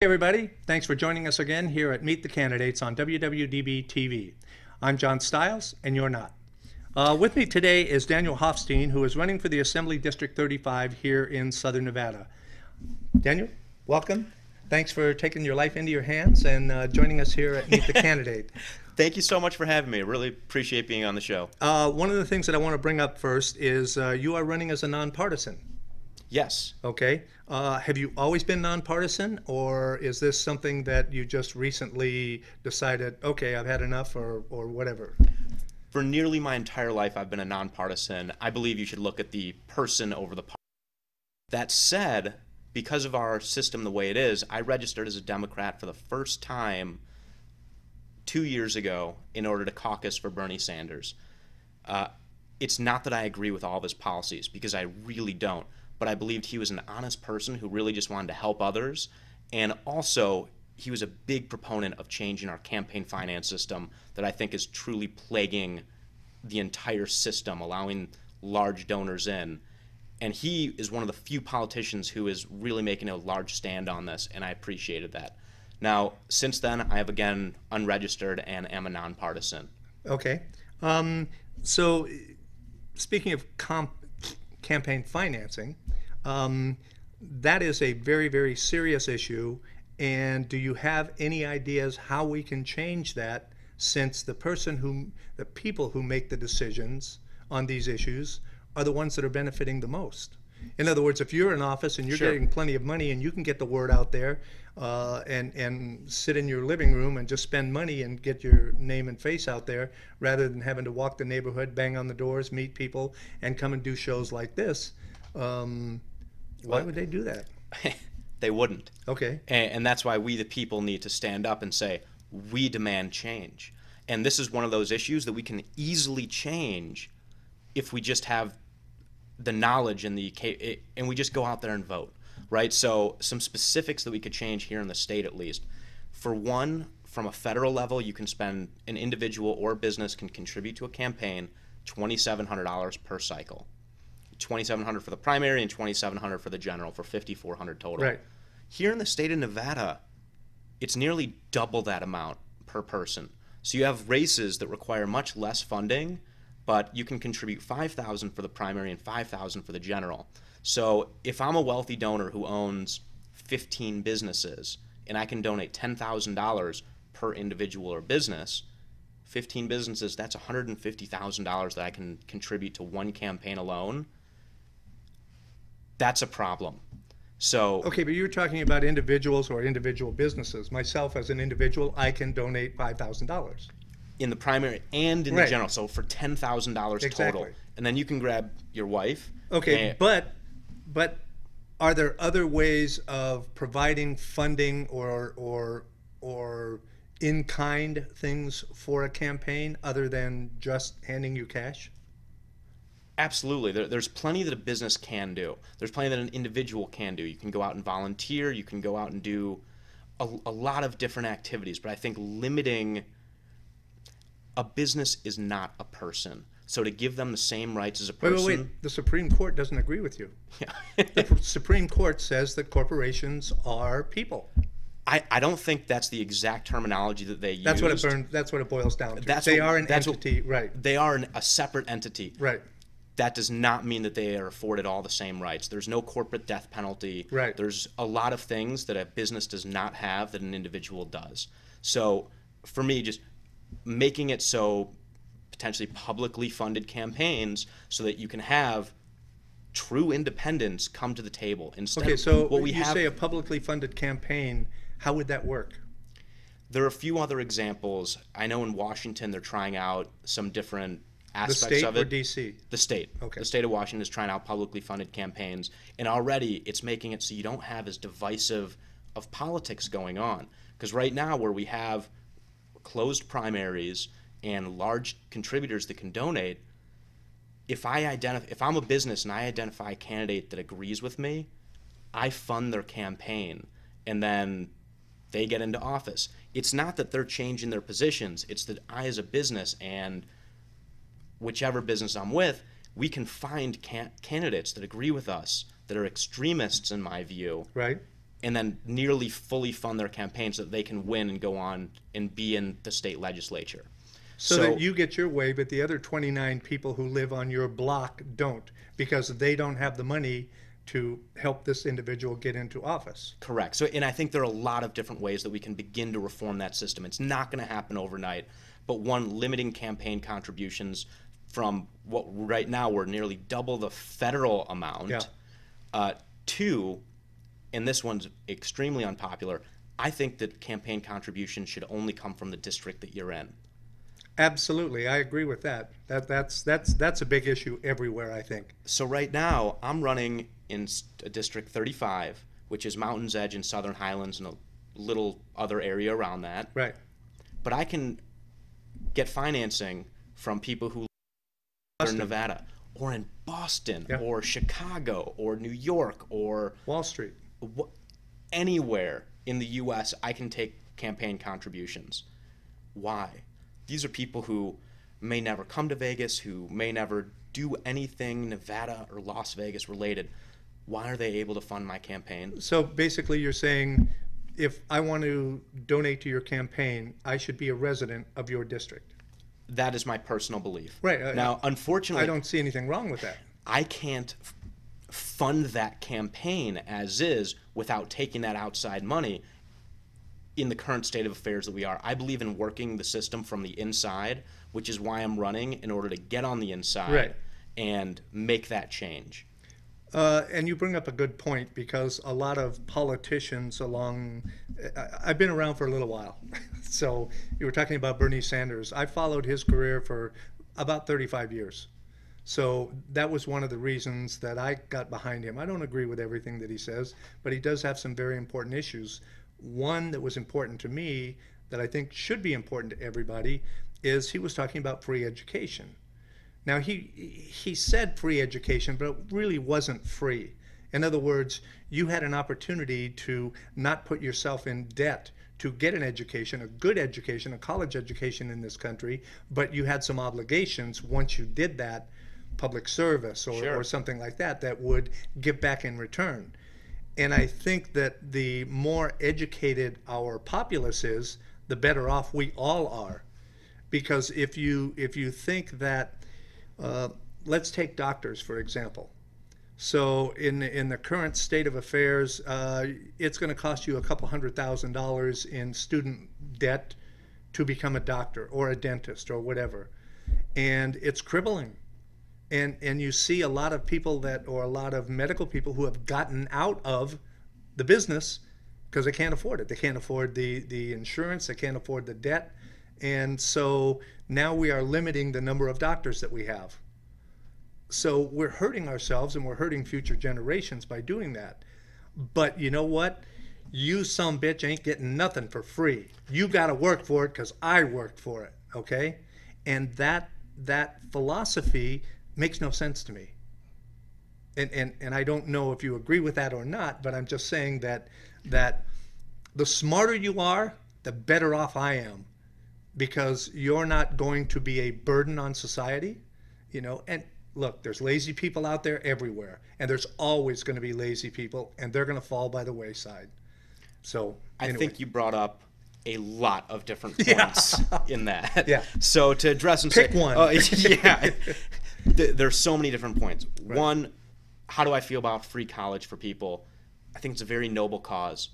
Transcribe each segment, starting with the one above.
Hey everybody, thanks for joining us again here at Meet the Candidates on WWDB TV. I'm John Stiles, and you're not. With me today is Daniel Hofstein, who is running for the Assembly District 35 here in Southern Nevada. Daniel, welcome. Thanks for taking your life into your hands and joining us here at Meet the Candidate. Thank you so much for having me. I really appreciate being on the show. One of the things that I want to bring up first is you are running as a nonpartisan. Yes. Okay. Have you always been nonpartisan, or is this something that you just recently decided, okay, I've had enough, or whatever? For nearly my entire life, I've been a nonpartisan. I believe you should look at the person over the party. That said, because of our system the way it is, I registered as a Democrat for the first time 2 years ago in order to caucus for Bernie Sanders. It's not that I agree with all of his policies, because I really don't. But I believed he was an honest person who really just wanted to help others. And also, he was a big proponent of changing our campaign finance system that I think is truly plaguing the entire system, allowing large donors in. And he is one of the few politicians who is really making a large stand on this, and I appreciated that. Now, since then, I have again unregistered and am a nonpartisan. Okay. So, speaking of campaign financing, that is a very, very serious issue. And do you have any ideas how we can change that, since the people who make the decisions on these issues are the ones that are benefiting the most? In other words, if you're in office and you're Sure. getting plenty of money and you can get the word out there and sit in your living room and just spend money and get your name and face out there, rather than having to walk the neighborhood, bang on the doors, meet people, and come and do shows like this, why would they do that? They wouldn't. Okay. And that's why we, the people, need to stand up and say, we demand change. And this is one of those issues that we can easily change if we just have the knowledge and we just go out there and vote, right? So some specifics that we could change here in the state, at least. For one, from a federal level, you can spend, an individual or business can contribute to a campaign $2,700 per cycle. $2,700 for the primary and $2,700 for the general, for $5,400 total. Right. Here in the state of Nevada, it's nearly double that amount per person. So you have races that require much less funding, but you can contribute $5,000 for the primary and $5,000 for the general. So if I'm a wealthy donor who owns 15 businesses and I can donate $10,000 per individual or business, 15 businesses, that's $150,000 that I can contribute to one campaign alone. That's a problem. So Okay, but you're talking about individuals or individual businesses. Myself, as an individual, I can donate $5,000. in the primary and in Right. the general, so for $10,000 total. Exactly. And then you can grab your wife. Okay, and- but are there other ways of providing funding or in-kind things for a campaign other than just handing you cash? Absolutely. There's plenty that a business can do. There's plenty that an individual can do. You can go out and volunteer. You can go out and do a lot of different activities. But I think limiting a business is not a person. So to give them the same rights as a person. Wait. The Supreme Court doesn't agree with you. Yeah. The Supreme Court says that corporations are people. I don't think that's the exact terminology that they use. That's what it boils down to. That's They what- are an that's what- entity, right? They are a separate entity. Right. That does not mean that they are afforded all the same rights. There's no corporate death penalty. Right. There's a lot of things that a business does not have that an individual does. So for me, just making it so potentially publicly funded campaigns so that you can have true independents come to the table. Instead, Okay, so what we you have, say a publicly funded campaign. How would that work? there are a few other examples. I know in Washington they're trying out some different The aspects state of or it. D.C.? The state. Okay. The state of Washington is trying out publicly funded campaigns, and already it's making it so you don't have as divisive of politics going on. Because right now, where we have closed primaries and large contributors that can donate, if I'm a business and I identify a candidate that agrees with me, I fund their campaign, and then they get into office. It's not that they're changing their positions. It's that I, as a business, and whichever business I'm with, we can find candidates that agree with us, that are extremists in my view, Right. and then nearly fully fund their campaign so that they can win and go on and be in the state legislature. So that you get your way, but the other 29 people who live on your block don't, because they don't have the money to help this individual get into office. Correct. So, and I think there are a lot of different ways that we can begin to reform that system. It's not going to happen overnight, but one, limiting campaign contributions from what right now we're nearly double the federal amount. Yeah. Two, and this one's extremely unpopular, I think that campaign contributions should only come from the district that you're in. Absolutely, I agree with that. That's a big issue everywhere, I think. So right now, I'm running in District 35, which is Mountains Edge and Southern Highlands and a little other area around that. Right. But I can get financing from people who live in Nevada or in Boston or Chicago or New York or Wall Street. Anywhere in the U.S. I can take campaign contributions. Why? These are people who may never come to Vegas, who may never do anything Nevada or Las Vegas related. Why are they able to fund my campaign? So basically you're saying if I want to donate to your campaign, I should be a resident of your district. That is my personal belief. Right. Now, unfortunately, I don't see anything wrong with that. I can't fund that campaign as is without taking that outside money in the current state of affairs that we are. I believe in working the system from the inside, which is why I'm running, in order to get on the inside and make that change. And you bring up a good point, because a lot of politicians I've been around for a little while. So you were talking about Bernie Sanders. I followed his career for about 35 years. So that was one of the reasons that I got behind him. I don't agree with everything that he says, but he does have some very important issues. One that was important to me, that I think should be important to everybody, is he was talking about free education. Now, he said free education, but it really wasn't free. In other words, you had an opportunity to not put yourself in debt to get an education, a good education, a college education in this country, but you had some obligations once you did that, public service or something like that, that would give back in return. And I think that the more educated our populace is, the better off we all are. Because if you think that, let's take doctors, for example. So in the current state of affairs, it's going to cost you a couple $100,000 in student debt to become a doctor or a dentist or whatever. And it's crippling. And you see a lot of people or a lot of medical people who have gotten out of the business because they can't afford it. They can't afford the insurance, they can't afford the debt. And so now we are limiting the number of doctors that we have. So we're hurting ourselves and we're hurting future generations by doing that. But you know what? You sumbitch ain't getting nothing for free. You got to work for it because I worked for it, okay? And that philosophy makes no sense to me. And I don't know if you agree with that or not, but I'm just saying that the smarter you are, the better off I am, because you're not going to be a burden on society, you know. And look, there's lazy people out there everywhere, and there's always going to be lazy people, and they're going to fall by the wayside. So anyway. I think you brought up a lot of different points in that. Yeah. So to address them, pick one. There's so many different points. Right. One, how do I feel about free college for people? I think it's a very noble cause.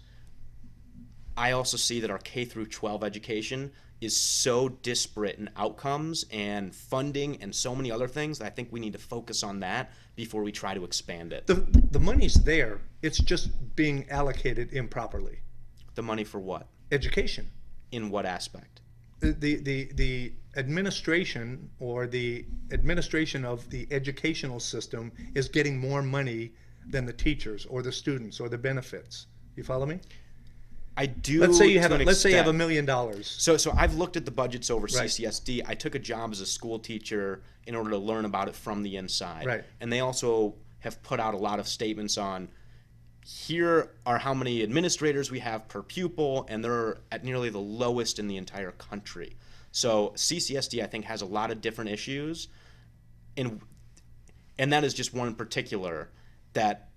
I also see that our K through 12 education is so disparate in outcomes and funding and so many other things that I think we need to focus on that before we try to expand it. The money's there. It's just being allocated improperly. The money for what? Education. In what aspect? The administration or the administration of the educational system is getting more money than the teachers or the students or the benefits. You follow me? I do. Let's say you have $1 million. So I've looked at the budgets over CCSD. I took a job as a school teacher in order to learn about it from the inside. Right. And they also have put out a lot of statements on, here are how many administrators we have per pupil, and they're at nearly the lowest in the entire country. So CCSD, I think, has a lot of different issues, and that is just one in particular that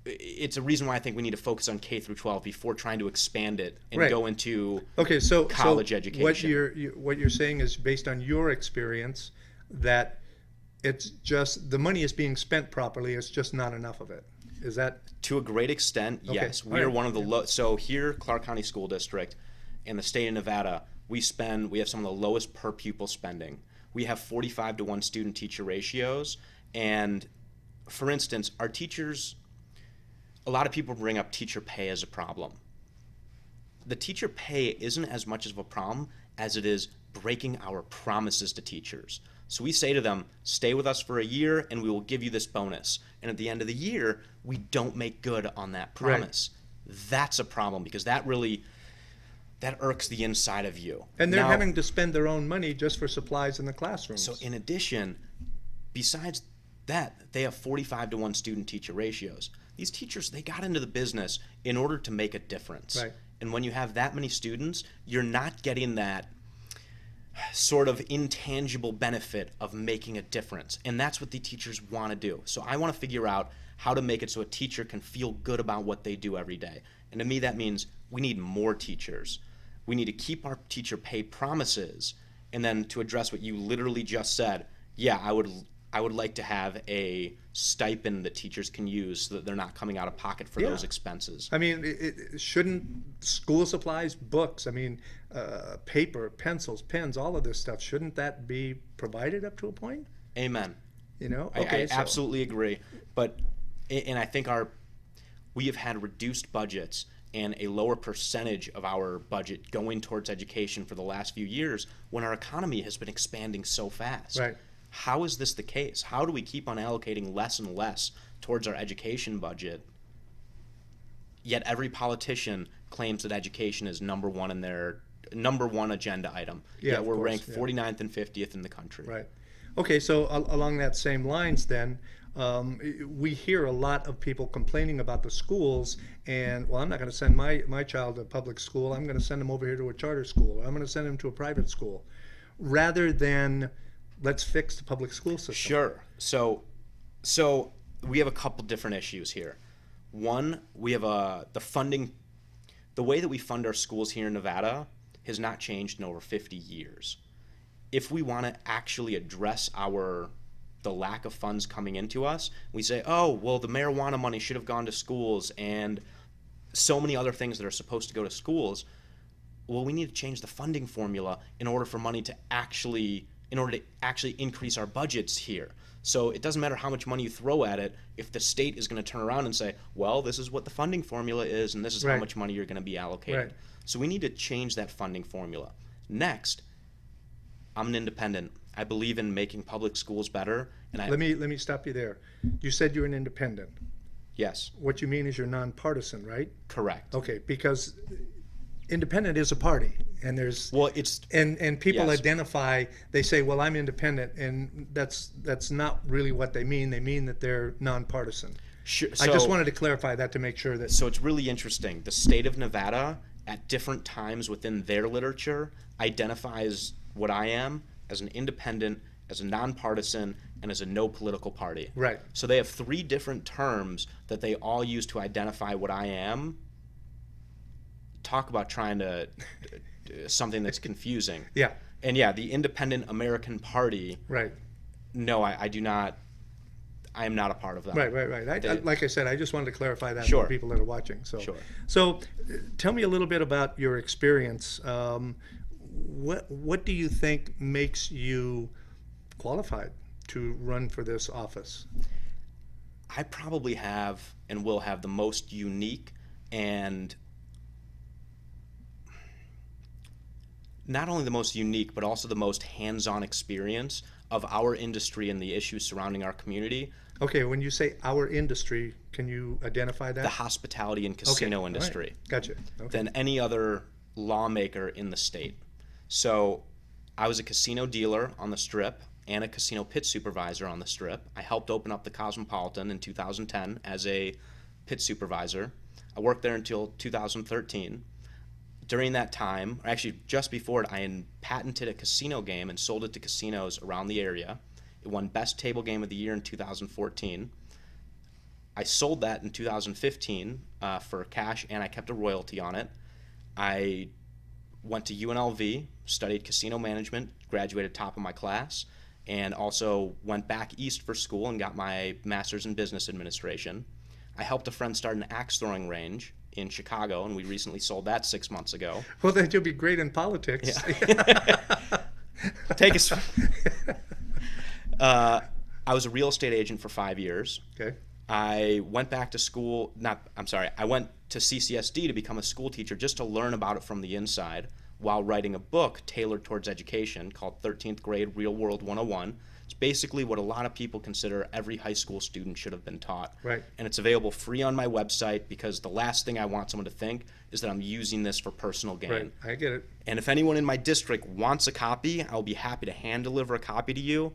it's a reason why I think we need to focus on K through 12 before trying to expand it and Right. go into Okay, so college education. what you're saying is based on your experience that it's just the money is being spent properly. It's just not enough of it. Is that To a great extent, okay? yes. All We are right. one of the so here, Clark County School District, in the state of Nevada, we have some of the lowest per pupil spending. We have 45 to 1 student teacher ratios, and for instance, our teachers. A lot of people bring up teacher pay as a problem. The teacher pay isn't as much of a problem as it is breaking our promises to teachers. So we say to them, stay with us for a year and we will give you this bonus. And at the end of the year, we don't make good on that promise. Right. That's a problem because that irks the inside of you. And they're having to spend their own money just for supplies in the classrooms. So in addition, besides that, they have 45 to 1 student teacher ratios. These teachers, they got into the business in order to make a difference. Right. And when you have that many students, you're not getting that sort of intangible benefit of making a difference. And that's what the teachers want to do. So I want to figure out how to make it so a teacher can feel good about what they do every day. And to me, that means we need more teachers. We need to keep our teacher pay promises. And then to address what you literally just said, yeah, I would like to have a stipend that teachers can use so that they're not coming out of pocket for those expenses. I mean, shouldn't school supplies, books, I mean, paper, pencils, pens, all of this stuff, shouldn't that be provided up to a point? Amen. You know? Okay, I absolutely agree. But, and I think we have had reduced budgets and a lower percentage of our budget going towards education for the last few years when our economy has been expanding so fast. Right. How is this the case? How do we keep on allocating less and less towards our education budget, yet every politician claims that education is number one in their number one agenda item? Yeah, yet we're course, ranked 49th and 50th in the country. Right. Okay, so along that same lines then, we hear a lot of people complaining about the schools and, well, I'm not going to send my child to a public school. I'm going to send him over here to a charter school. I'm going to send him to a private school. Rather than let's fix the public school system. Sure. So we have a couple different issues here. One, we have the funding. The way that we fund our schools here in Nevada has not changed in over 50 years. If we want to actually address the lack of funds coming into us, we say, oh, well, the marijuana money should have gone to schools and so many other things that are supposed to go to schools. Well, we need to change the funding formula in order to actually increase our budgets here. So it doesn't matter how much money you throw at it if the state is going to turn around and say, well, this is what the funding formula is and this is how much money you're going to be allocated. Right. So we need to change that funding formula. Next, I'm an independent. I believe in making public schools better. And let me stop you there. You said you're an independent. Yes. What you mean is you're nonpartisan, right? Correct. Okay, because independent is a party, and there's and people identify. They say, "Well, I'm independent," and that's not really what they mean. They mean that they're nonpartisan. Sure. I just wanted to clarify that to make sure that. So it's really interesting. The state of Nevada, at different times within their literature, identifies what I am as an independent, as a nonpartisan, and as a no political party. Right. So they have 3 different terms that they all use to identify what I am. Talk about trying to something that's confusing. Yeah. And yeah, the Independent American Party. Right. No, I do not. I am not a part of that. Right. Like I said, I just wanted to clarify that Sure. for people that are watching. So, Sure. So, tell me a little bit about your experience. What do you think makes you qualified to run for this office? I probably have and will have the most unique and not only the most unique, but also the most hands-on experience of our industry and the issues surrounding our community. Okay, when you say our industry, can you identify that? The hospitality and casino industry. Right. Gotcha. Okay. Than any other lawmaker in the state. So I was a casino dealer on the Strip and a casino pit supervisor on the Strip. I helped open up the Cosmopolitan in 2010 as a pit supervisor. I worked there until 2013. During that time, or actually just before it, I patented a casino game and sold it to casinos around the area. It won Best Table Game of the Year in 2014. I sold that in 2015 for cash, and I kept a royalty on it. I went to UNLV, studied casino management, graduated top of my class, and also went back east for school and got my master's in business administration. I helped a friend start an axe throwing range in Chicago, and we recently sold that 6 months ago. Well, then you'll be great in politics. Yeah. Take us. I was a real estate agent for 5 years. Okay. I went back to school. I went to CCSD to become a school teacher just to learn about it from the inside while writing a book tailored towards education called 13th Grade Real World 101. It's basically what a lot of people consider every high school student should have been taught. Right. And it's available free on my website because the last thing I want someone to think is that I'm using this for personal gain. Right. I get it. And if anyone in my district wants a copy, I'll be happy to hand deliver a copy to you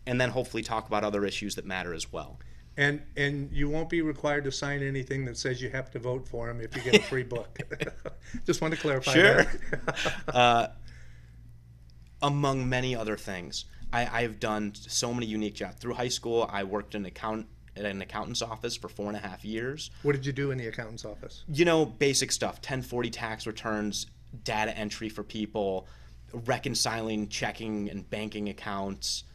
and then hopefully talk about other issues that matter as well. And you won't be required to sign anything that says you have to vote for him if you get a free book. Just want to clarify Sure. that. Among many other things, I've done so many unique jobs. Through high school, I worked at an accountant's office for 4.5 years. What did you do in the accountant's office? Basic stuff, 1040 tax returns, data entry for people, reconciling checking and banking accounts,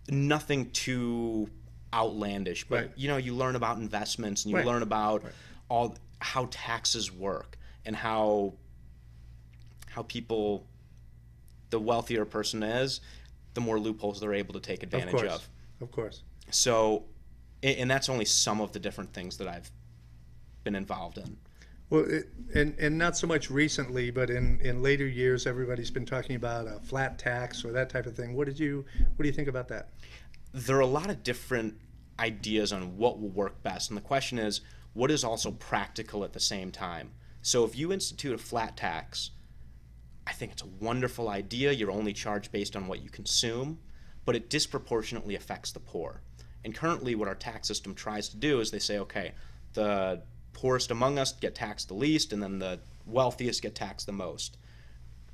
nothing too outlandish, but Right. You learn about investments and you Right. learn about Right. how taxes work and how people, the wealthier a person is, the more loopholes they're able to take advantage of. Of course. So, and that's only some of the different things that I've been involved in. Well, and not so much recently, but in later years, everybody's been talking about a flat tax or that type of thing. What do you think about that? There are a lot of different ideas on what will work best, and the question is, what is also practical at the same time? So if you institute a flat tax, I think it's a wonderful idea. You're only charged based on what you consume, but it disproportionately affects the poor. And currently what our tax system tries to do is they say, okay, the poorest among us get taxed the least, and then the wealthiest get taxed the most.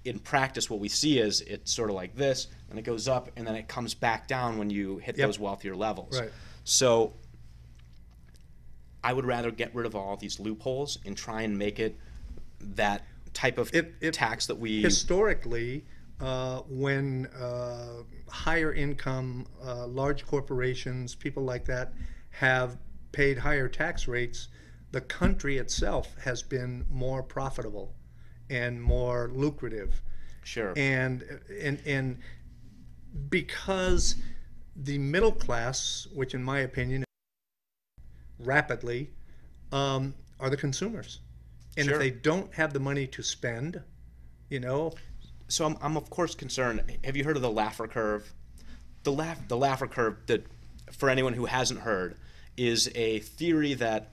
In practice, what we see is it's sort of like this, and it goes up, and then it comes back down when you hit Yep. those wealthier levels. Right. So I would rather get rid of all these loopholes and try and make it that type of tax that we... Historically, when higher income, large corporations, people like that have paid higher tax rates, the country itself has been more profitable and more lucrative. Sure. And because the middle class, which in my opinion is rapidly, are the consumers. And Sure. if they don't have the money to spend, So I'm of course concerned. Have you heard of the Laffer Curve? The Laffer Curve, that for anyone who hasn't heard, is a theory that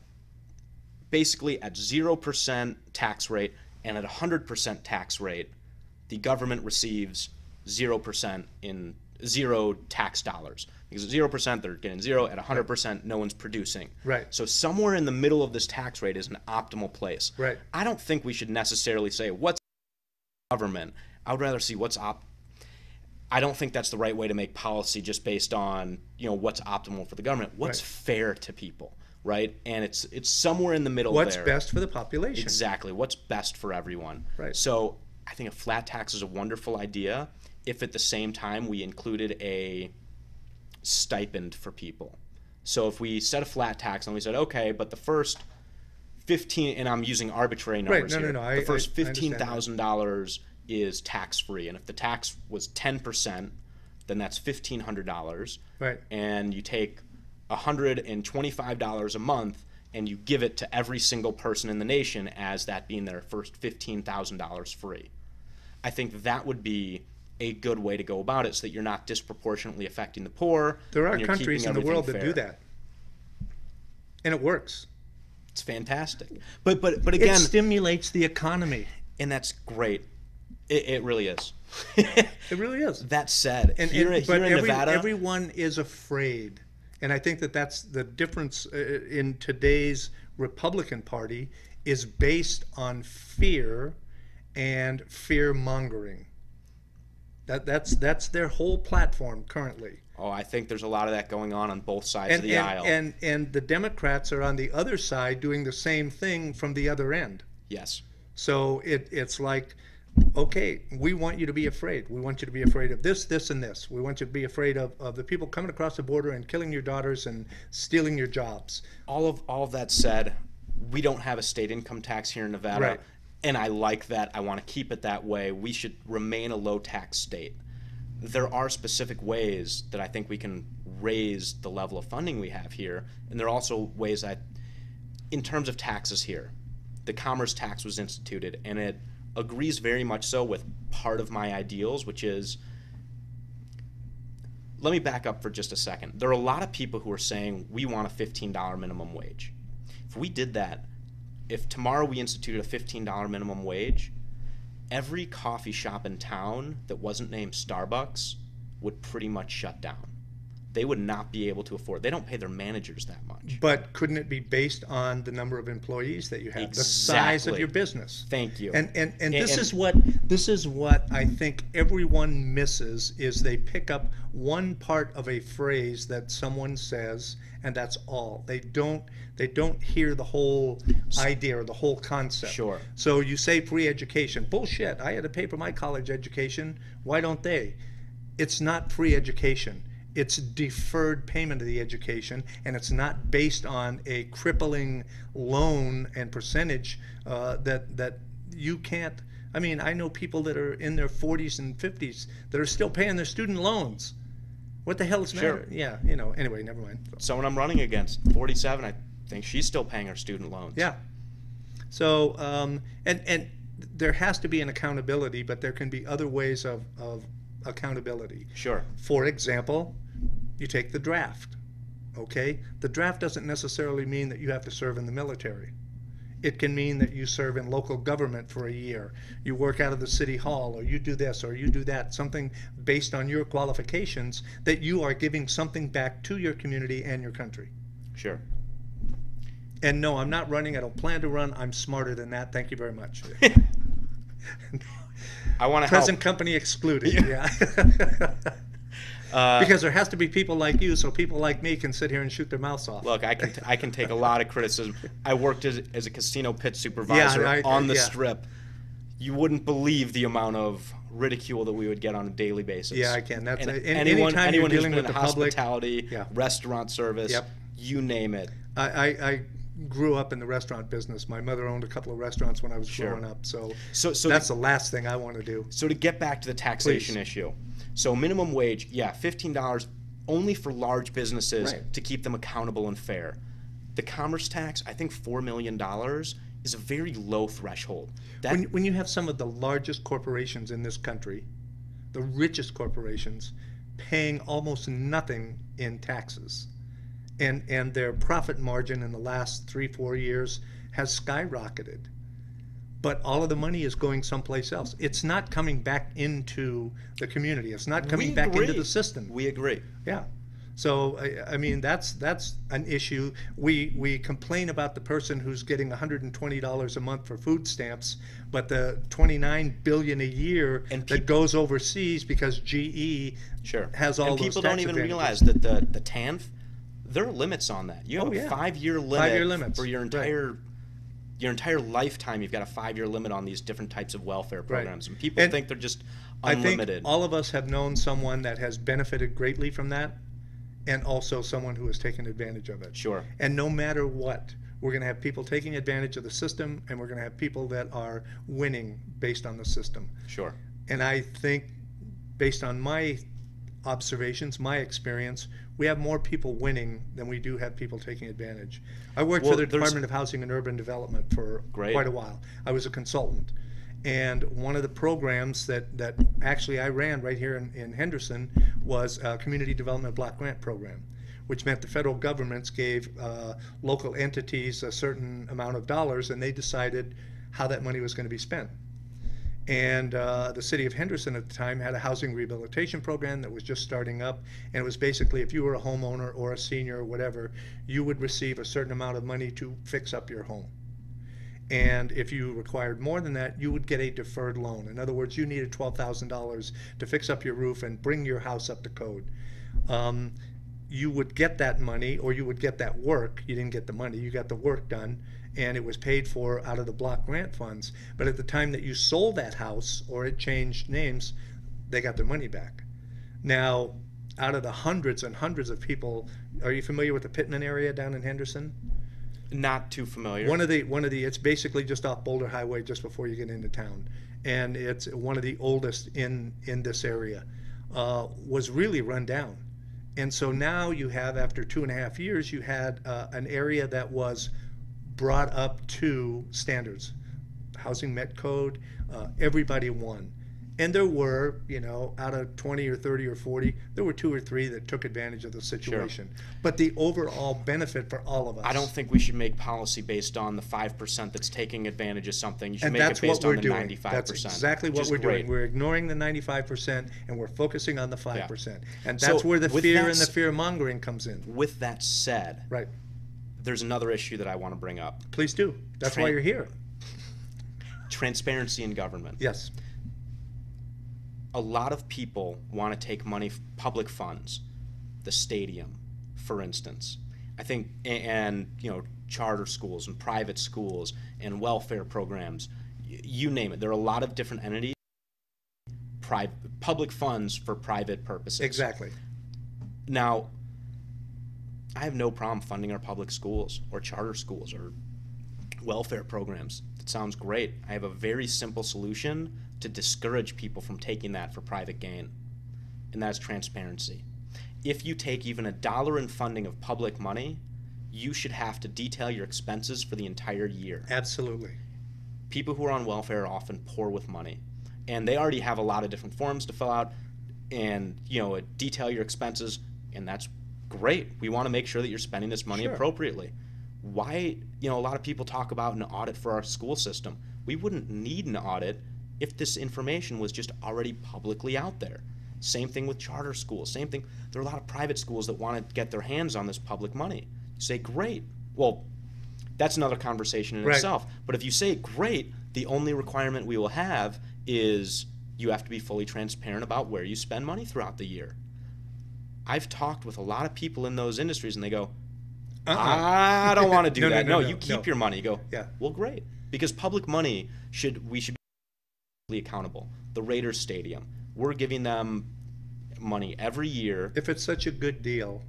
basically at 0% tax rate and at 100% tax rate, the government receives 0% in zero tax dollars. Because at 0%, they're getting zero. At 100%, no one's producing. Right. So somewhere in the middle of this tax rate is an optimal place. Right. I don't think we should necessarily say what's government. I would rather see what's I don't think that's the right way to make policy just based on, what's optimal for the government. What's Right. fair to people, right? And it's somewhere in the middle what's there. best for the population. Exactly. What's best for everyone. Right. So I think a flat tax is a wonderful idea if at the same time we included a stipend for people. So if we set a flat tax and we said, okay, but the first 15, and I'm using arbitrary numbers Right. here. No. The first I understand that. $15,000 is tax-free. And if the tax was 10%, then that's $1,500. Right. And you take $125 a month and you give it to every single person in the nation as that being their first $15,000 free. I think that would be a good way to go about it so that you're not disproportionately affecting the poor. There are and you're countries keeping in the world that everything do fair. that. And it works. It's fantastic. But It again, stimulates the economy. and that's great. It really is. It really is. That said, here in Nevada, everyone is afraid. And I think that's the difference in today's Republican Party is based on fear and fear-mongering. That's their whole platform currently. Oh, I think there's a lot of that going on both sides of the aisle. And the Democrats are on the other side doing the same thing from the other end. Yes. So it's like, okay, we want you to be afraid. We want you to be afraid of this, this, and this. We want you to be afraid of the people coming across the border and killing your daughters and stealing your jobs. All of that said, we don't have a state income tax here in Nevada. Right. And I like that. I want to keep it that way. We should remain a low tax state. There are specific ways that I think we can raise the level of funding we have here. And there are also ways that, in terms of taxes here, the commerce tax was instituted, and it agrees very much so with part of my ideals, which is, let me back up for just a second. There are a lot of people who are saying we want a $15 minimum wage. If we did that, if tomorrow we instituted a $15 minimum wage, every coffee shop in town that wasn't named Starbucks would pretty much shut down. They would not be able to afford. They don't pay their managers that much. But couldn't it be based on the number of employees that you have, Exactly. the size of your business? Thank you. And this is what I think everyone misses, is they pick up one part of a phrase that someone says, and that's all. They don't hear the whole idea or the whole concept. Sure. So you say free education. Bullshit. I had to pay for my college education. Why don't they? It's not free education. It's deferred payment of the education, and it's not based on a crippling loan and percentage that you can't. I mean, I know people that are in their 40s and 50s that are still paying their student loans. What the hell is the matter? Yeah, anyway, never mind. Someone I'm running against, 47, I think she's still paying her student loans. Yeah. So, and there has to be an accountability, but there can be other ways of accountability. Sure. For example, you take the draft. Okay? The draft doesn't necessarily mean that you have to serve in the military. It can mean that you serve in local government for a year. You work out of the city hall, or you do this, or you do that, something based on your qualifications, that you are giving something back to your community and your country. Sure. And no, I'm not running. I don't plan to run. I'm smarter than that. Thank you very much. I want to Present help. company excluded. Yeah. Because there has to be people like you, so people like me can sit here and shoot their mouths off. Look, I can take a lot of criticism. I worked as a casino pit supervisor on the Strip. You wouldn't believe the amount of ridicule that we would get on a daily basis. Yeah, I can. That's anyone you're who's dealing been with in the public, hospitality, restaurant service, you name it. I grew up in the restaurant business. My mother owned a couple of restaurants when I was growing up, so that's the last thing I want to do. So to get back to the taxation issue, so minimum wage, $15 only for large businesses to keep them accountable and fair. The commerce tax, I think $4 million is a very low threshold. When you have some of the largest corporations in this country, the richest corporations, paying almost nothing in taxes, and their profit margin in the last 3-4 years has skyrocketed, but all of the money is going someplace else. It's not coming back into the community. It's not coming back into the system. We agree. Yeah. So I mean, that's an issue. We complain about the person who's getting $120 a month for food stamps, but the $29 billion a year that goes overseas because GE has all those tax advantages. And people don't even realize that the TANF, there are limits on that. You have a 5-year limit 5-year limits for your entire lifetime. You've got a 5-year limit on these different types of welfare programs, and people think they're just unlimited. I think all of us have known someone that has benefited greatly from that, and also someone who has taken advantage of it. Sure. And no matter what, we're going to have people taking advantage of the system, and we're going to have people that are winning based on the system. Sure. And I think, based on my observations, my experience, we have more people winning than we do have people taking advantage. I worked for the Department of Housing and Urban Development for quite a while. I was a consultant. And one of the programs that actually I ran right here in Henderson was a Community Development Block Grant Program, which meant the federal governments gave local entities a certain amount of dollars, and they decided how that money was going to be spent. And the city of Henderson at the time had a housing rehabilitation program that was just starting up, and it was basically, if you were a homeowner or a senior or whatever, you would receive a certain amount of money to fix up your home. And if you required more than that, you would get a deferred loan. In other words, you needed $12,000 to fix up your roof and bring your house up to code. you would get that money, or you would get that work. You didn't get the money, you got the work done, and it was paid for out of the block grant funds. But at the time that you sold that house or it changed names, they got their money back. Now, out of the hundreds and hundreds of people, are you familiar with the Pittman area down in Henderson? Not too familiar. One of the it's basically just off Boulder Highway just before you get into town, and it's one of the oldest in this area. Was really run down, and so now you have, after 2.5 years, you had an area that was brought up to standards, housing met code. Everybody won. And there were, out of 20 or 30 or 40, there were 2 or 3 that took advantage of the situation. Sure. But the overall benefit for all of us. I don't think we should make policy based on the 5% that's taking advantage of something. You should make it based on the 95%. That's exactly what we're doing. We're ignoring the 95% and we're focusing on the 5%. Yeah. And that's where the fear and the fear-mongering comes in. With that said, right, there's another issue that I want to bring up. Please do. That's why you're here. Transparency in government. Yes. A lot of people want to take money, public funds, the stadium, for instance. I think, and charter schools and private schools and welfare programs, you name it. There are a lot of different entities, public funds for private purposes. Exactly. Now, I have no problem funding our public schools or charter schools or welfare programs. It sounds great. I have a very simple solution to discourage people from taking that for private gain, and that's transparency. If you take even $1 in funding of public money, you should have to detail your expenses for the entire year. Absolutely. People who are on welfare are often poor with money, and they already have a lot of different forms to fill out and detail your expenses, and that's great. We want to make sure that you're spending this money appropriately. Why, a lot of people talk about an audit for our school system. We wouldn't need an audit if this information was just already publicly out there. Same thing with charter schools. Same thing. There are a lot of private schools that want to get their hands on this public money. You say, great. Well, that's another conversation in itself. But if you say, great, the only requirement we will have is you have to be fully transparent about where you spend money throughout the year. I've talked with a lot of people in those industries, and they go, I don't want to do that. No, you keep your money. You go, well, great. Because public money, we should be accountable. The Raiders Stadium, we're giving them money every year. If it's such a good deal,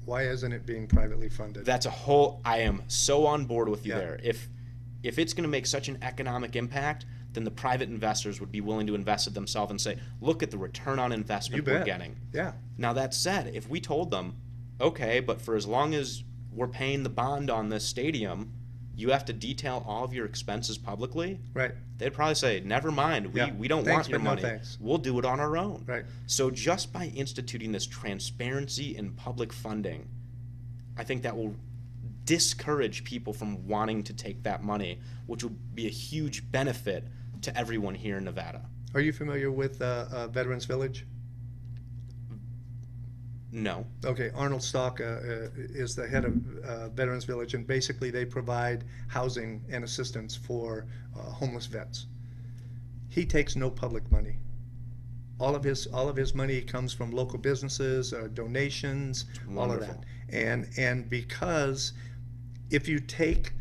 why isn't it being privately funded? That's I am so on board with you there. If it's going to make such an economic impact, then the private investors would be willing to invest it themselves and say, look at the return on investment we're getting. Yeah. Now, that said, if we told them, okay, but for as long as we're paying the bond on this stadium, you have to detail all of your expenses publicly. Right. They'd probably say, never mind, we don't want your money. No thanks. We'll do it on our own. Right. So just by instituting this transparency in public funding, I think that will discourage people from wanting to take that money, which will be a huge benefit to everyone here in Nevada. Are you familiar with Veterans Village? No. Okay, Arnold Stock is the head of Veterans Village, and basically they provide housing and assistance for homeless vets. He takes no public money. All of his money comes from local businesses, donations, all of that. And because if you take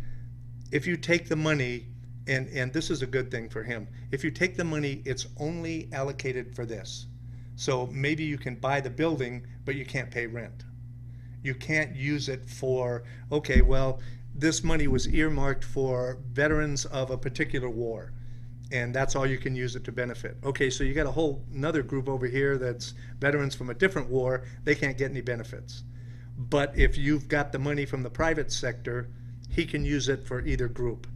the money, and this is a good thing for him, if you take the money, it's only allocated for this. So maybe you can buy the building, but you can't pay rent. You can't use it for, okay, well, this money was earmarked for veterans of a particular war, and that's all you can use it to benefit. Okay, so you got a whole another group over here that's veterans from a different war. They can't get any benefits. But if you've got the money from the private sector, he can use it for either group.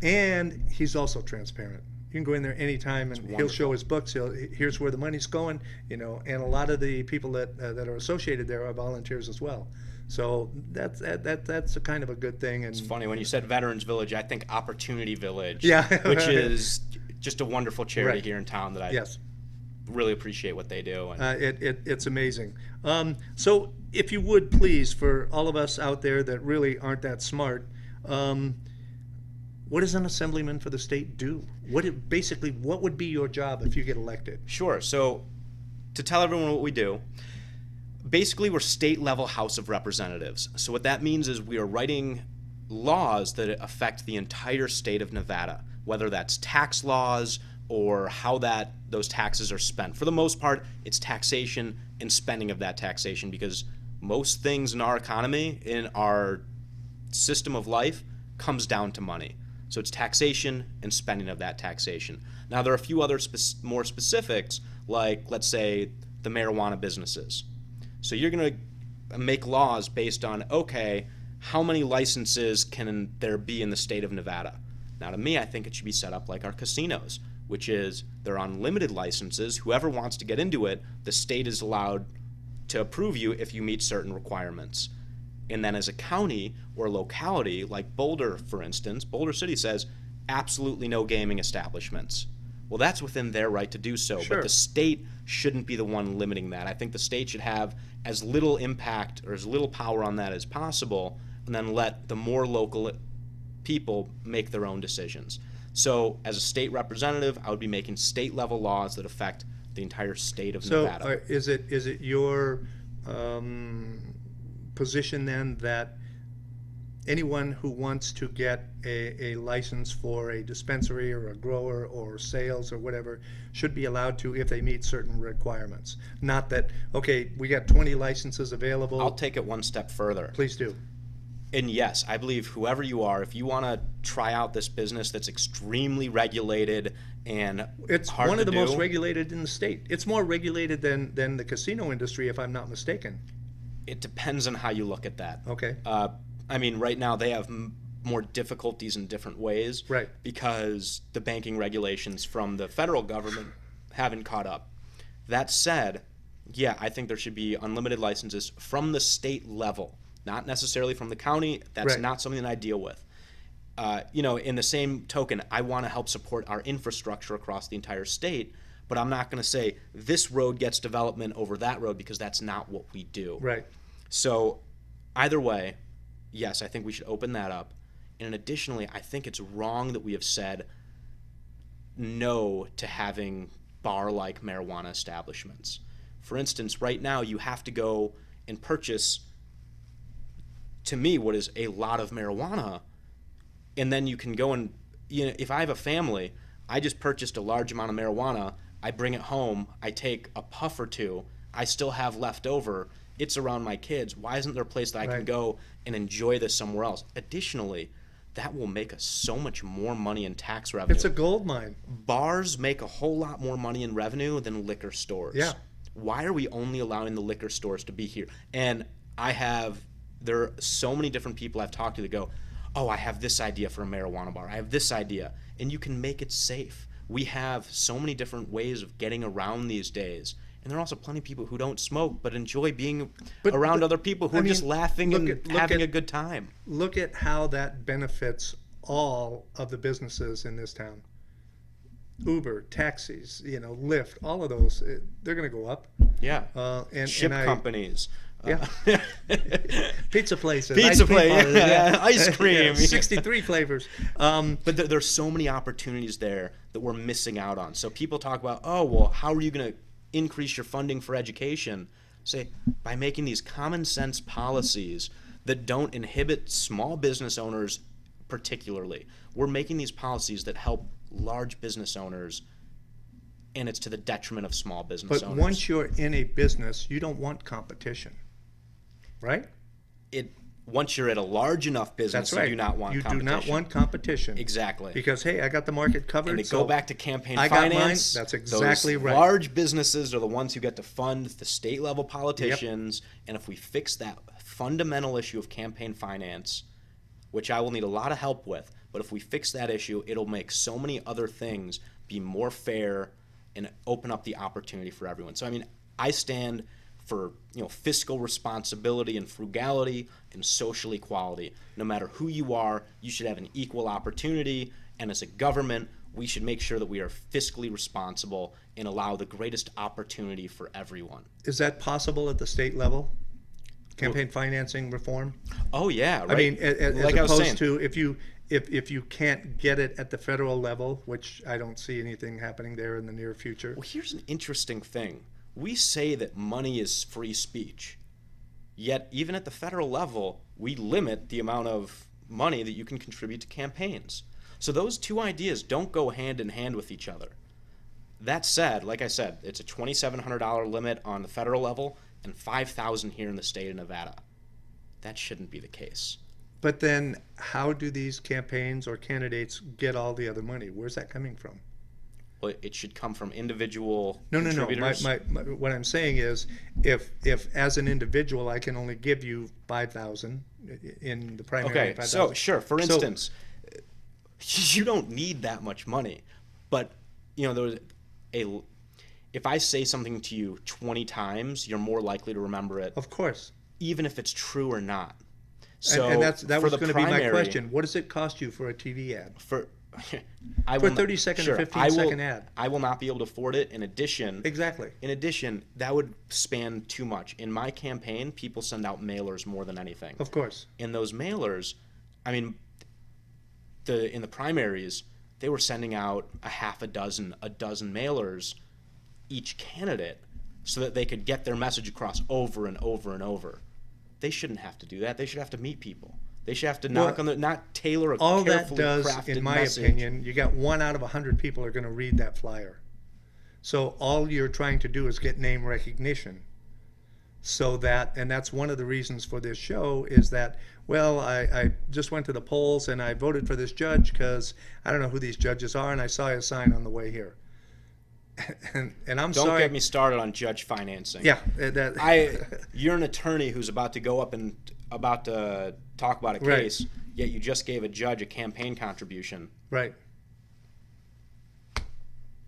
And he's also transparent. You can go in there anytime, and he'll show his books. Here's where the money's going, and a lot of the people that are associated there are volunteers as well. So that's a kind of a good thing. And it's funny when you said Veterans Village, I think Opportunity Village, yeah, which is just a wonderful charity here in town that I really appreciate what they do. It's amazing. So if you would please, for all of us out there that really aren't that smart, what does an assemblyman for the state do? What would be your job if you get elected? Sure. So to tell everyone what we do, Basically, we're state-level House of Representatives. So what that means is we are writing laws that affect the entire state of Nevada, whether that's tax laws or how those taxes are spent. For the most part, it's taxation and spending of that taxation, because most things in our economy, in our system of life, comes down to money. So it's taxation and spending of that taxation. Now, there are a few other more specifics, like, let's say, the marijuana businesses. So you're going to make laws based on, okay, how many licenses can there be in the state of Nevada? Now, to me, I think it should be set up like our casinos, which is they're unlimited licenses. Whoever wants to get into it, the state is allowed to approve you if you meet certain requirements. And then as a county or locality, like Boulder, for instance, Boulder City says absolutely no gaming establishments. Well, that's within their right to do so, Sure. but the state shouldn't be the one limiting that. I think the state should have as little impact or as little power on that as possible, and then let the more local people make their own decisions. So as a state representative, I would be making state-level laws that affect the entire state of Nevada. So is it your position then that anyone who wants to get a license for a dispensary or a grower or sales or whatever should be allowed to if they meet certain requirements? Not that, okay, we got 20 licenses available. I'll take it one step further. Please do. And yes, I believe whoever you are, if you want to try out this business that's extremely regulated and It's hard one to of the do, most regulated in the state. It's more regulated than the casino industry, if I'm not mistaken. it depends on how you look at that. Okay. I mean, right now they have more difficulties in different ways, Right. because the banking regulations from the federal government haven't caught up. That said, yeah, I think there should be unlimited licenses from the state level, not necessarily from the county. That's Right. not something that I deal with. In the same token, I want to help support our infrastructure across the entire state, but I'm not going to say this road gets development over that road, because that's not what we do. Right. So either way, yes, I think we should open that up. And additionally, I think it's wrong that we have said no to having bar-like marijuana establishments. For instance, right now you have to go and purchase, to me, what is a lot of marijuana, and then you can go and, if I have a family, I just purchased a large amount of marijuana, I bring it home, I take a puff or two, I still have left over, it's around my kids. Why isn't there a place that I can Right. go and enjoy this somewhere else? Additionally, that will make us so much more money in tax revenue. It's a gold mine. Bars make a whole lot more money in revenue than liquor stores. Yeah. Why are we only allowing the liquor stores to be here? And there are so many different people I've talked to that go, oh, I have this idea for a marijuana bar. I have this idea. And you can make it safe. We have so many different ways of getting around these days. And there are also plenty of people who don't smoke but enjoy being around other people who are just laughing and having a good time. Look at how that benefits all of the businesses in this town. Uber, taxis, Lyft, all of those, they're going to go up. Yeah. And Ship I- companies. Yeah. Pizza places. Pizza ice cream place, parlors, yeah, ice cream. 63 flavors. But there's so many opportunities there that we're missing out on. So people talk about, oh, well, how are you going to increase your funding for education? Say, by making these common sense policies that don't inhibit small business owners particularly. We're making these policies that help large business owners, and it's to the detriment of small business owners. But once you're in a business, you don't want competition, right? Once you're at a large enough business, That's right. you do not want competition. You do not want competition. Exactly. Because, hey, I got the market covered. And to so go back to campaign I got finance, mine. That's exactly those right. large businesses are the ones who get to fund the state level politicians. And if we fix that fundamental issue of campaign finance, which I will need a lot of help with, but if we fix that issue, it'll make so many other things be more fair and open up the opportunity for everyone. So, I mean, I stand for fiscal responsibility and frugality and social equality. No matter who you are, you should have an equal opportunity. And as a government, we should make sure that we are fiscally responsible and allow the greatest opportunity for everyone. Is that possible at the state level? Campaign financing reform? Oh yeah, right. I mean, as like I was opposed saying, to if you can't get it at the federal level, which I don't see anything happening there in the near future. well, here's an interesting thing. we say that money is free speech. Yet, even at the federal level, we limit the amount of money that you can contribute to campaigns. So those two ideas don't go hand in hand with each other. That said, like I said, it's a $2,700 limit on the federal level and $5,000 here in the state of Nevada. That shouldn't be the case. But then how do these campaigns or candidates get all the other money? Where's that coming from? Well, it should come from individual No. contributors. What I'm saying is, if as an individual I can only give you 5,000 in the primary. Okay, 5,000. so sure. For instance, you don't need that much money, but if I say something to you 20 times, you're more likely to remember it. Of course. Even if it's true or not. So and that was going to be my primary, question. What does it cost you for a TV ad? For a 30-second or 15-second ad. I will not be able to afford it. In addition, that would span too much. In my campaign, people send out mailers more than anything. Of course. In those mailers, in the primaries, they were sending out a dozen mailers each candidate so that they could get their message across over and over and over. They shouldn't have to do that. They should have to meet people. They should have to not tailor a all carefully that does, crafted in my message. opinion, you got 1 out of 100 people are going to read that flyer. So all you're trying to do is get name recognition. So and that's one of the reasons for this show is that, well, I just went to the polls and I voted for this judge because I don't know who these judges are and I saw his sign on the way here. and I'm Don't sorry. get me started on judge financing. Yeah. You're an attorney who's about to go up and about to talk about a case, yet you just gave a judge a campaign contribution. Right.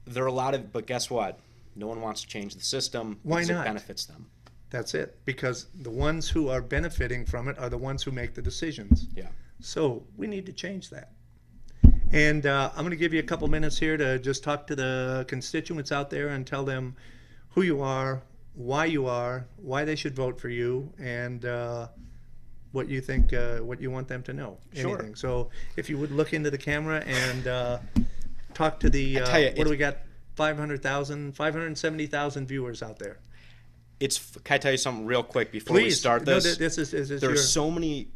But guess what? No one wants to change the system. Why because not? It benefits them. That's it. Because the ones who are benefiting from it are the ones who make the decisions. Yeah. So we need to change that. And I'm going to give you a couple minutes here to just talk to the constituents out there and tell them who you are, why they should vote for you, and what you think, what you want them to know. Sure. Anything. So if you would look into the camera and talk to the, what do we got, 570,000 viewers out there. Can I tell you something real quick before we start this? No, this is there are so many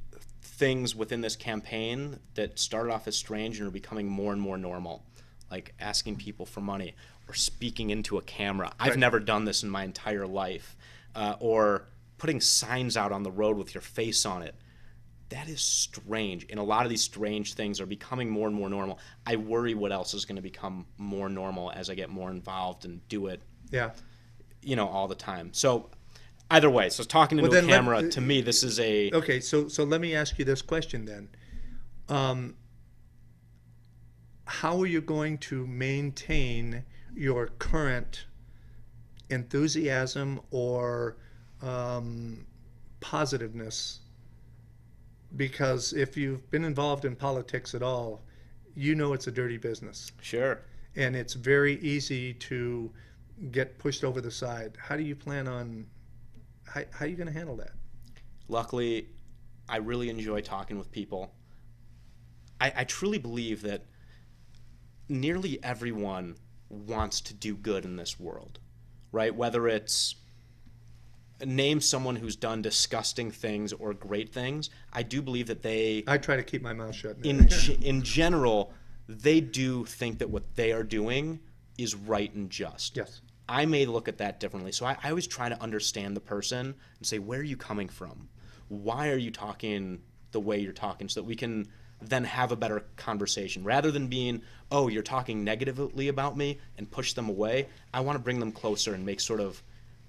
things within this campaign that started off as strange and are becoming more and more normal, like asking people for money or speaking into a camera. I've never done this in my entire life, or putting signs out on the road with your face on it. That is strange, and a lot of these strange things are becoming more and more normal. I worry what else is going to become more normal as I get more involved and do it. Yeah. All the time. So either way, so talking into a camera, to me, this is a... Okay, so let me ask you this question then. How are you going to maintain your current enthusiasm or positiveness? Because if you've been involved in politics at all, you know it's a dirty business. Sure. And it's very easy to get pushed over the side. How do you plan on... How are you going to handle that? Luckily, I really enjoy talking with people. I truly believe that nearly everyone wants to do good in this world, right? Whether it's name someone who's done disgusting things or great things, I do believe that I try to keep my mouth shut. In general, they do think that what they are doing is right and just. Yes. I may look at that differently. So I always try to understand the person and say, where are you coming from? Why are you talking the way you're talking, so that we can then have a better conversation. Rather than being, oh, you're talking negatively about me and push them away, I want to bring them closer and make sort of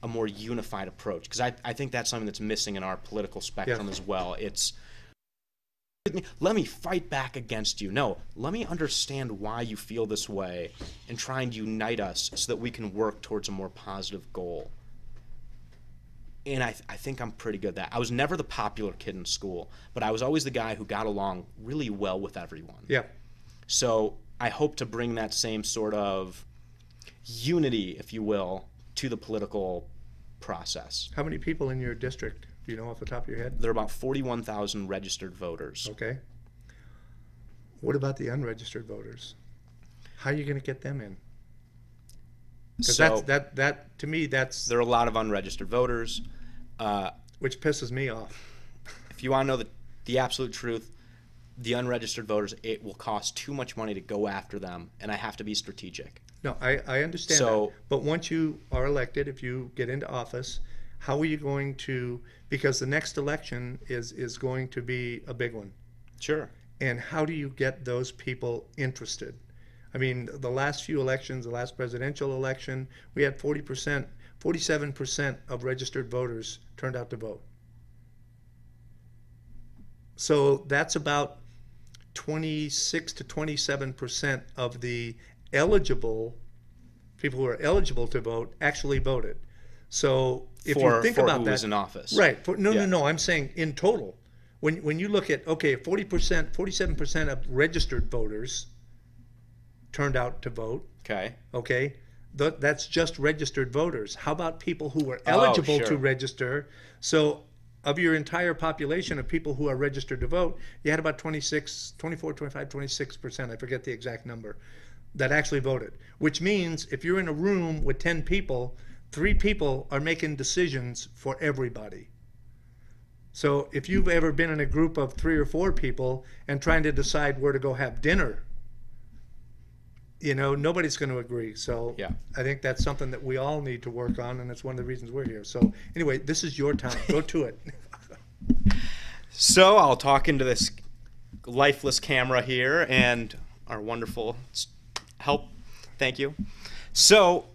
a more unified approach. Because I think that's something that's missing in our political spectrum as well. It's, let me fight back against you. No, let me understand why you feel this way and try and unite us so that we can work towards a more positive goal. And I think I'm pretty good at that. I was never the popular kid in school, but I was always the guy who got along really well with everyone. Yeah. So I hope to bring that same sort of unity, if you will, to the political process. How many people in your district? Do you know off the top of your head? There are about 41,000 registered voters. Okay. What about the unregistered voters? How are you going to get them in? Because So that to me, that's there are a lot of unregistered voters. which pisses me off. If you want to know the absolute truth, the unregistered voters, it will cost too much money to go after them, and I have to be strategic. No, I understand So- that. But once you are elected, if you get into office, how are you going to, because the next election is going to be a big one. Sure. And how do you get those people interested? I mean, the last few elections, the last presidential election, we had 40%, 47% of registered voters turned out to vote. So that's about 26 to 27% of the eligible people who are eligible to vote actually voted. So if you think for about who that, was in office. right? No, Yeah. no, no. I'm saying in total, when you look at, okay, 40%, 47% of registered voters turned out to vote. Okay. Okay, that's just registered voters. How about people who were Oh, eligible sure. to register? So of your entire population of people who are registered to vote, you had about 26, 24, 25, 26%, I forget the exact number, that actually voted. Which means if you're in a room with 10 people, 3 people are making decisions for everybody. So if you've ever been in a group of 3 or 4 people and trying to decide where to go have dinner, nobody's going to agree. So Yeah. I think that's something that we all need to work on, and it's one of the reasons we're here. So anyway, this is your time. Go to it. So I'll talk into this lifeless camera here and our wonderful help. Thank you. So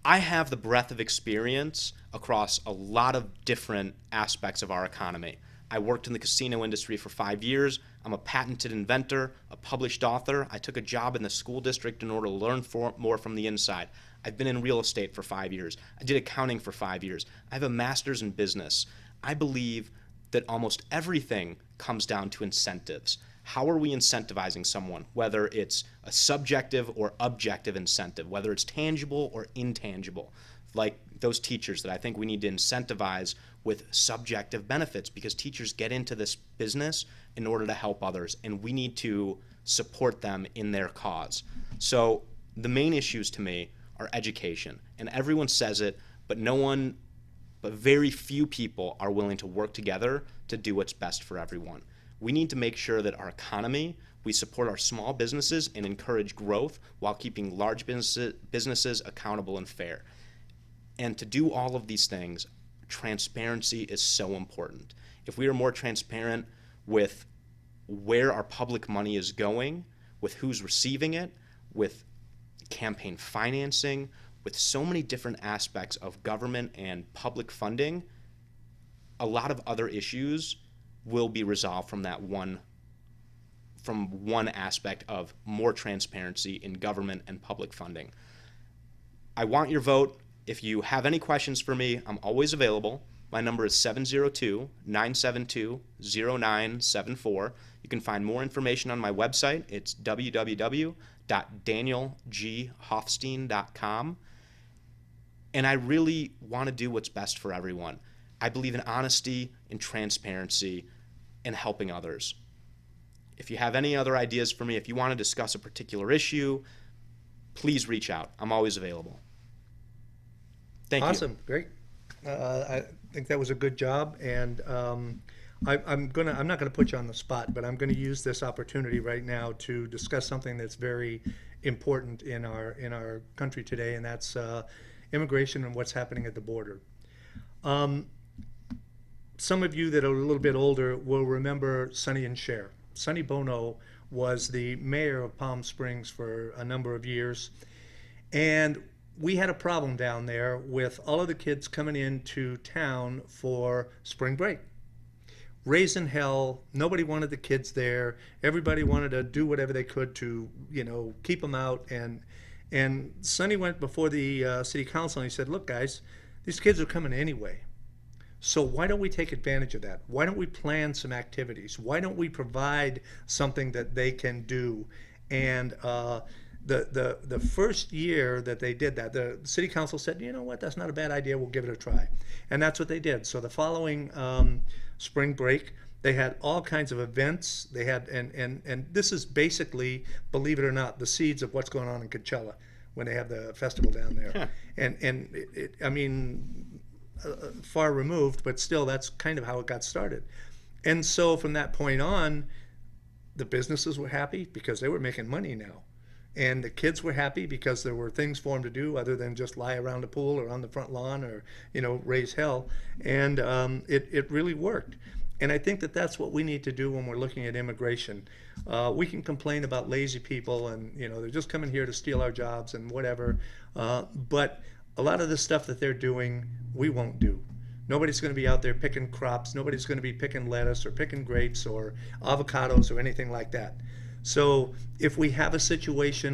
I have the breadth of experience across a lot of different aspects of our economy. I worked in the casino industry for 5 years. I'm a patented inventor, a published author. I took a job in the school district in order to learn more from the inside. I've been in real estate for 5 years. I did accounting for 5 years. I have a master's in business. I believe that almost everything comes down to incentives. How are we incentivizing someone, whether it's a subjective or objective incentive, whether it's tangible or intangible, like those teachers that I think we need to incentivize with subjective benefits, because teachers get into this business in order to help others, and we need to support them in their cause. So the main issues to me are education, and everyone says it, but very few people are willing to work together to do what's best for everyone. We need to make sure that our economy, we support our small businesses and encourage growth while keeping large businesses accountable and fair. And to do all of these things, transparency is so important. If we are more transparent with where our public money is going, with who's receiving it, with campaign financing, with so many different aspects of government and public funding, a lot of other issues will be resolved from one aspect of more transparency in government and public funding. I want your vote. If you have any questions for me, I'm always available. My number is 702-972-0974. You can find more information on my website. It's www.danielghofstein.com. And I really want to do what's best for everyone. I believe in honesty, in transparency, and helping others. If you have any other ideas for me, if you want to discuss a particular issue, please reach out. I'm always available. Thank you. Awesome, great. I think that was a good job, and I'm not gonna put you on the spot, but I'm gonna use this opportunity right now to discuss something that's very important in our country today, and that's immigration and what's happening at the border. Some of you that are a little bit older will remember Sonny and Cher. Sonny Bono was the mayor of Palm Springs for a number of years, and we had a problem down there with all of the kids coming into town for spring break. Raising hell, nobody wanted the kids there. Everybody wanted to do whatever they could to, keep them out. And Sonny went before the city council and he said, look, guys, these kids are coming anyway. So why don't we take advantage of that? Why don't we plan some activities? Why don't we provide something that they can do? And the first year that they did that, the city council said, you know what, that's not a bad idea, we'll give it a try. And that's what they did. So the following spring break, they had all kinds of events. They had, and this is basically, believe it or not, the seeds of what's going on in Coachella. when they have the festival down there. Huh. And I mean, far removed, but still, that's kind of how it got started. And so from that point on, the businesses were happy because they were making money now. And the kids were happy because there were things for them to do other than just lie around the pool or on the front lawn or, raise hell. And it really worked. And I think that that's what we need to do when we're looking at immigration. We can complain about lazy people and, they're just coming here to steal our jobs and whatever. But a lot of the stuff that they're doing, we won't do. Nobody's going to be out there picking crops. Nobody's going to be picking lettuce or picking grapes or avocados or anything like that. So if we have a situation,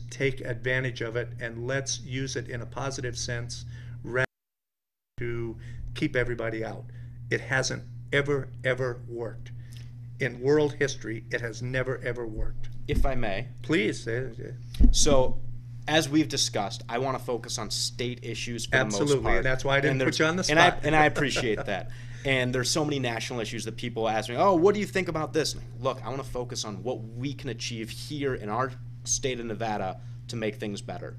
take advantage of it and let's use it in a positive sense rather than to keep everybody out. It hasn't ever worked. In world history, it has never worked. If I may. Please. So, as we've discussed, I want to focus on state issues for the most part. Absolutely, and that's why I didn't put you on the spot. And I appreciate that. And there's so many national issues that people ask me, oh, what do you think about this? And look, I want to focus on what we can achieve here in our state of Nevada to make things better.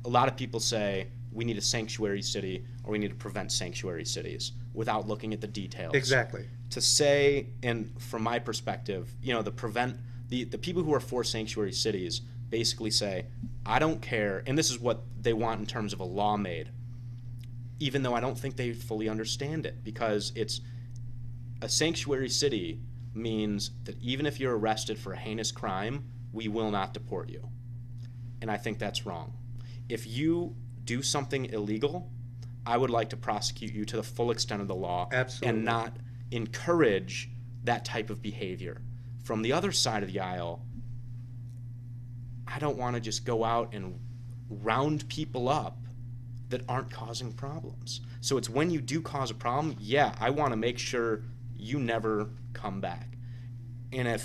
A lot of people say we need a sanctuary city or we need to prevent sanctuary cities without looking at the details. Exactly. To say, and from my perspective, the people who are for sanctuary cities basically say, I don't care, and this is what they want in terms of a law made, even though I don't think they fully understand it, because it's a sanctuary city means that even if you're arrested for a heinous crime, we will not deport you. And I think that's wrong. If you do something illegal, I would like to prosecute you to the full extent of the law. Absolutely. And not encourage that type of behavior. From the other side of the aisle, I don't want to just go out and round people up that aren't causing problems. So it's when you do cause a problem, yeah, I want to make sure you never come back. And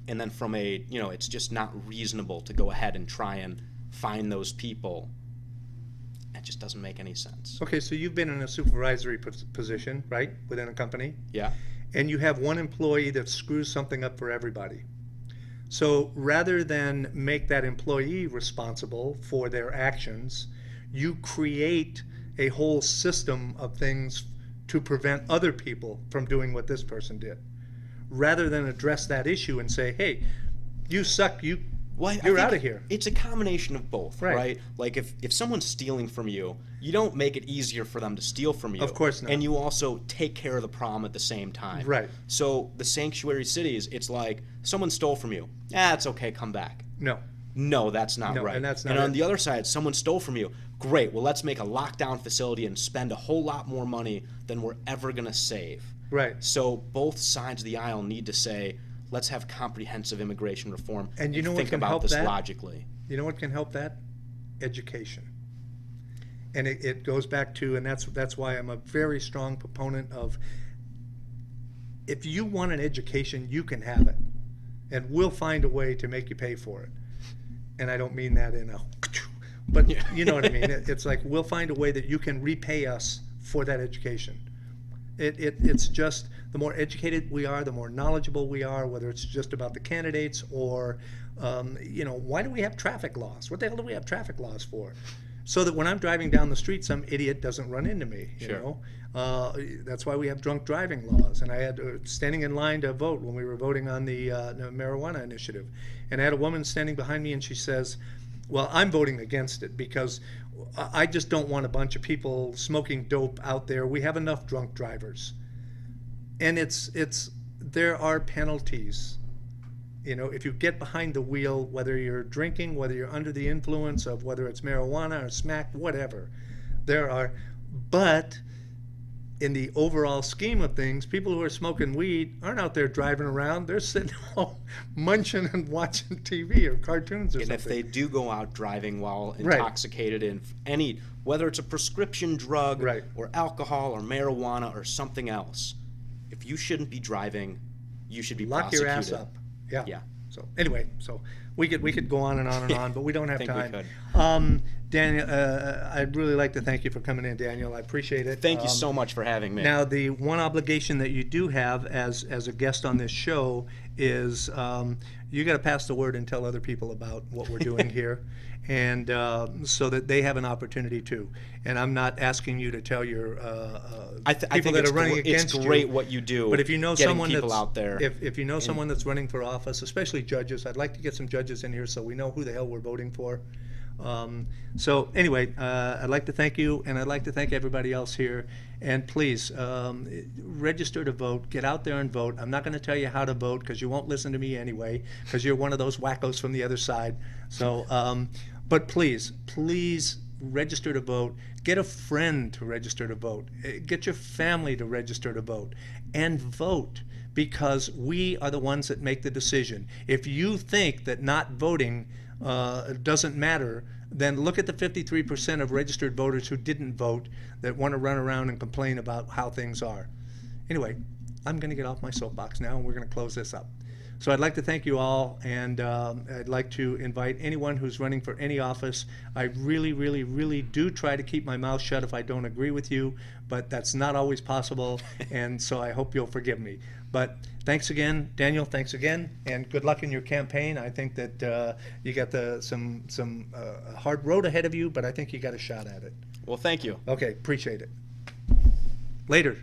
then from it's just not reasonable to go ahead and try and find those people. It just doesn't make any sense. Okay, so you've been in a supervisory position, right, within a company? Yeah. And you have one employee that screws something up for everybody. So rather than make that employee responsible for their actions, you create a whole system of things to prevent other people from doing what this person did. Rather than address that issue and say, hey, you suck, you're out of here. It's a combination of both, Right. right? Like if someone's stealing from you, you don't make it easier for them to steal from you. Of course not. And you also take care of the problem at the same time. Right. So the sanctuary cities, it's like someone stole from you. It's okay, come back. No, that's not No, right. and that's not and on it. the other side, someone stole from you. Great, well, let's make a lockdown facility and spend a whole lot more money than we're ever going to save. Right. So both sides of the aisle need to say, let's have comprehensive immigration reform And you know what think can about help this that? logically. You know what can help that? Education. And it goes back to, and that's why I'm a very strong proponent of, if you want an education, you can have it. And we'll find a way to make you pay for it. And I don't mean that in a, but you know what I mean. It's like, we'll find a way that you can repay us for that education. It's just, the more educated we are, the more knowledgeable we are, whether it's just about the candidates or, why do we have traffic laws? What the hell do we have traffic laws for? So that when I'm driving down the street, some idiot doesn't run into me, you know? That's why we have drunk driving laws. And I had standing in line to vote when we were voting on the marijuana initiative. And I had a woman standing behind me and she says, well, I'm voting against it because I just don't want a bunch of people smoking dope out there. We have enough drunk drivers. And there are penalties. If you get behind the wheel, whether you're drinking, whether you're under the influence of whether it's marijuana or smack, whatever, there are. But in the overall scheme of things, people who are smoking weed aren't out there driving around. They're sitting home munching and watching TV or cartoons or something. And if they do go out driving while intoxicated in whether it's a prescription drug or alcohol or marijuana or something else, if you shouldn't be driving, you should be prosecuted. Lock your ass up. Yeah. So anyway, we could go on and on and on, but we don't have time. We could. Daniel, I'd really like to thank you for coming in, Daniel. I appreciate it. Thank you so much for having me. Now, the one obligation that you do have as a guest on this show is you got to pass the word and tell other people about what we're doing here, and so that they have an opportunity too. And I'm not asking you to tell your people that are running against you. It's great what you do. But if you know getting someone people that's out there, if you know someone that's running for office, especially judges, I'd like to get some judges in here so we know who the hell we're voting for. So anyway, I'd like to thank you, and I'd like to thank everybody else here. And please, register to vote. Get out there and vote. I'm not going to tell you how to vote because you won't listen to me anyway, because you're one of those wackos from the other side. So, but please, please register to vote. Get a friend to register to vote. Get your family to register to vote. And vote, because we are the ones that make the decision. If you think that not voting doesn't matter, then look at the 53% of registered voters who didn't vote that want to run around and complain about how things are. Anyway, I'm going to get off my soapbox now, and we're going to close this up. So I'd like to thank you all, and I'd like to invite anyone who's running for any office. I really, really, really do try to keep my mouth shut if I don't agree with you, but that's not always possible, and so I hope you'll forgive me. But thanks again, Daniel. Thanks again, and good luck in your campaign. I think that you got some hard road ahead of you, but I think you got a shot at it. well, thank you. Okay, appreciate it. Later.